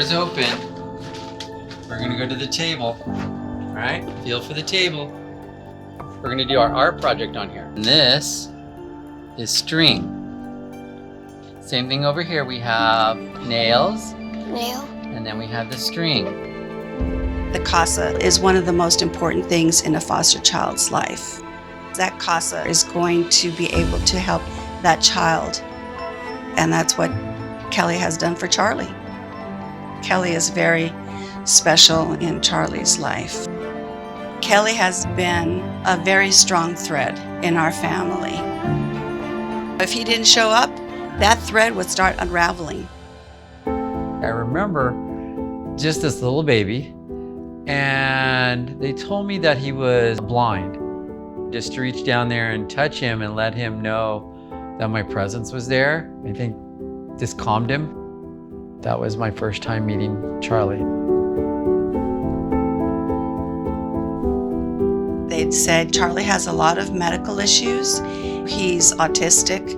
door's open. We're gonna go to the table. All right, feel for the table. We're gonna do our art project on here. And this is string. Same thing over here. We have nails. And then we have the string. The CASA is one of the most important things in a foster child's life. That CASA is going to be able to help that child. And that's what Kelly has done for Charlie. Kelly is very special in Charlie's life. Kelly has been a very strong thread in our family. If he didn't show up, that thread would start unraveling. I remember just this little baby, and they told me that he was blind. Just to reach down there and touch him and let him know that my presence was there, I think this calmed him. That was my first time meeting Charlie. They'd said Charlie has a lot of medical issues. He's autistic.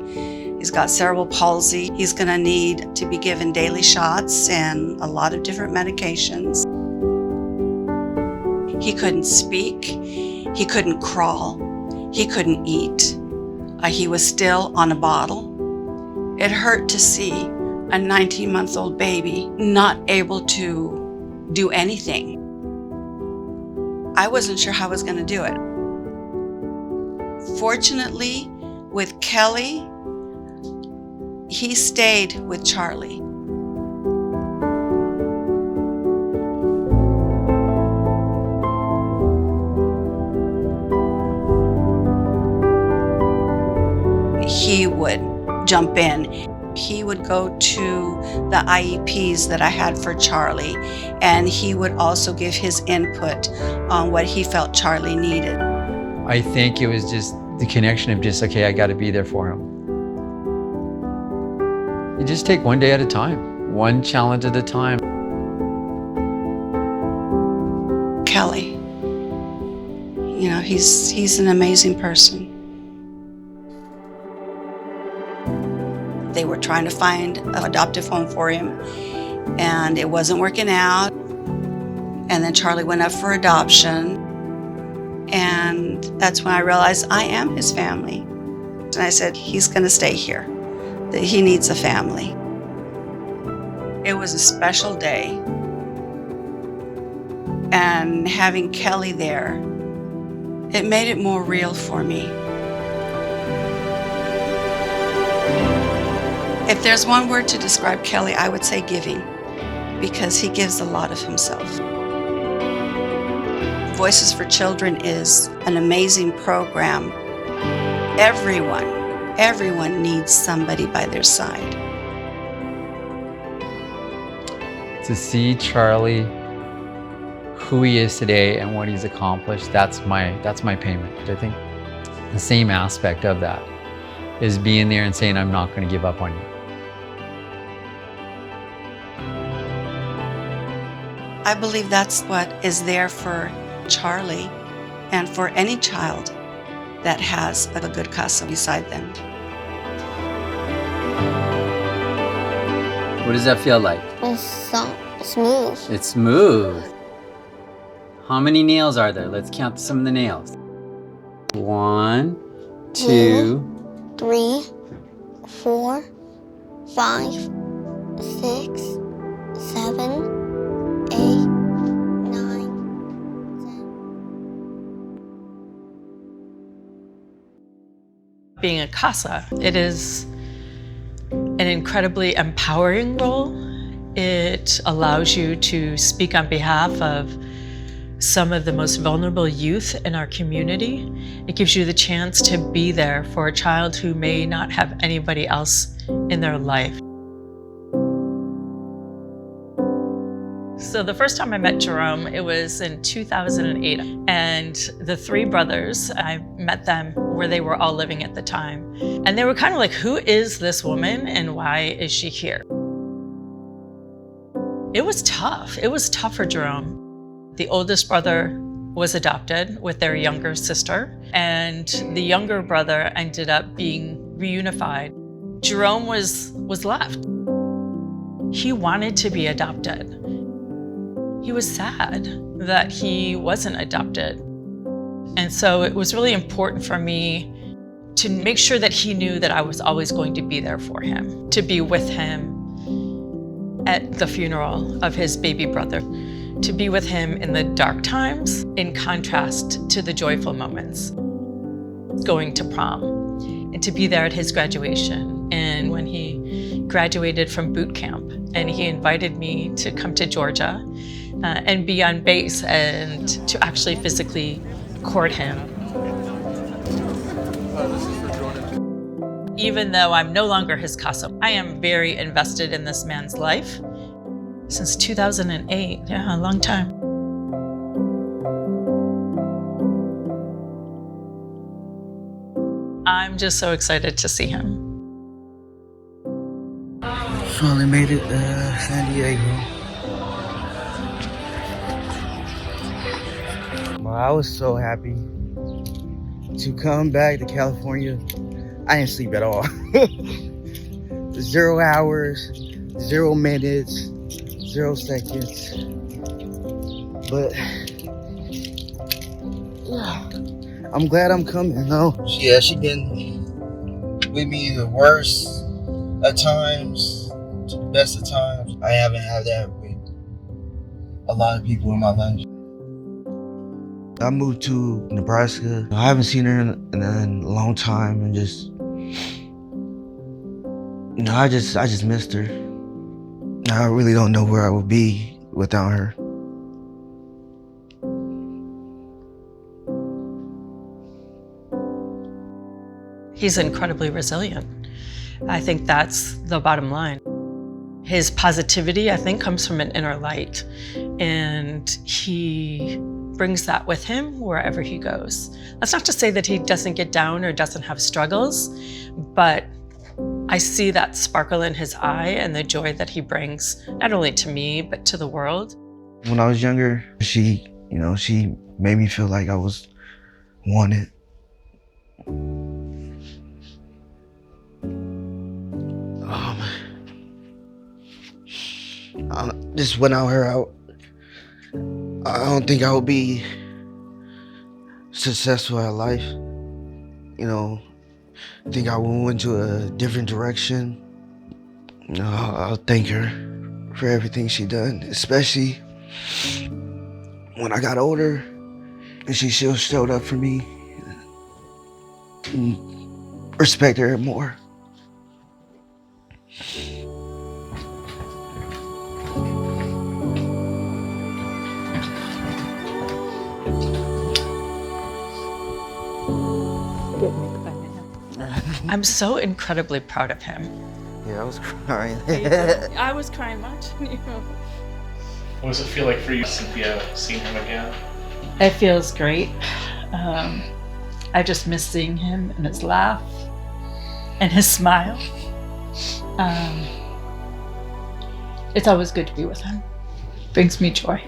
He's got cerebral palsy. He's going to need to be given daily shots and a lot of different medications. He couldn't speak. He couldn't crawl. He couldn't eat. He was still on a bottle. It hurt to see a 19-month-old baby not able to do anything. I wasn't sure how I was going to do it. Fortunately, with Kelly, he stayed with Charlie. He would jump in. He would go to the IEPs that I had for Charlie, and he would also give his input on what he felt Charlie needed. I think it was just the connection of just, okay, I got to be there for him. You just take one day at a time, one challenge at a time. Kelly, you know, he's an amazing person. They were trying to find an adoptive home for him, and it wasn't working out. And then Charlie went up for adoption, and that's when I realized I am his family. And I said, he's going to stay here, that he needs a family. It was a special day, and having Kelly there, it made it more real for me. If there's one word to describe Kelly, I would say giving, because he gives a lot of himself. Voices for Children is an amazing program. Everyone needs somebody by their side. To see Charlie, who he is today and what he's accomplished, that's my payment. I think the same aspect of that is being there and saying, I'm not going to give up on you. I believe that's what is there for Charlie and for any child that has a good CASA beside them. What does that feel like? It's so smooth. It's smooth. How many nails are there? Let's count some of the nails. 1, 2, 3, 4, 5, 6, 7, 8, 9, 10. Being a CASA, it is an incredibly empowering role. It allows you to speak on behalf of some of the most vulnerable youth in our community. It gives you the chance to be there for a child who may not have anybody else in their life. So the first time I met Jerome, it was in 2008. And the three brothers, I met them where they were all living at the time. And they were kind of like, who is this woman and why is she here? It was tough. It was tough for Jerome. The oldest brother was adopted with their younger sister, and the younger brother ended up being reunified. Jerome was left. He wanted to be adopted. He was sad that he wasn't adopted. And so it was really important for me to make sure that he knew that I was always going to be there for him, to be with him at the funeral of his baby brother, to be with him in the dark times in contrast to the joyful moments, going to prom, and to be there at his graduation, and when he graduated from boot camp, and he invited me to come to Georgia and be on base and to actually physically court him. Even though I'm no longer his CASA, I am very invested in this man's life. Since 2008, yeah, a long time. I'm just so excited to see him. Finally made it to San Diego. Well, I was so happy to come back to California. I didn't sleep at all. 0 hours, 0 minutes, 0 seconds. But yeah, I'm glad I'm coming. No, yeah, she been with me the worst at times to the best of times. I haven't had that with a lot of people in my life. I moved to Nebraska. I haven't seen her in a long time, and just, I just missed her. I really don't know where I would be without her. He's incredibly resilient. I think that's the bottom line. His positivity, I think, comes from an inner light, and he brings that with him wherever he goes. That's not to say that he doesn't get down or doesn't have struggles, but I see that sparkle in his eye and the joy that he brings, not only to me, but to the world. When I was younger, she made me feel like I was wanted. Just without her, I don't think I would be successful at life. I think I went into a different direction. I'll thank her for everything she done, especially when I got older and she still showed up for me. And respect her more. I'm so incredibly proud of him. Yeah, I was crying. I was crying watching you. What does it feel like for you, Cynthia, seeing him again? It feels great. I just miss seeing him and his laugh and his smile. It's always good to be with him. Brings me joy.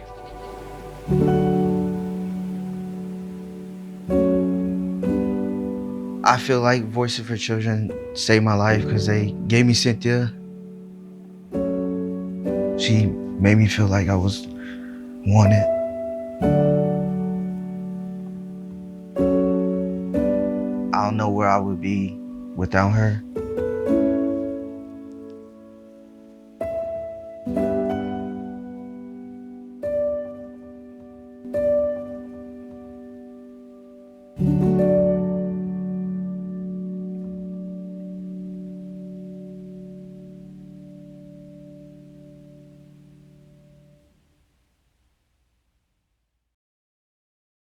I feel like Voices for Children saved my life because they gave me Cynthia. She made me feel like I was wanted. I don't know where I would be without her.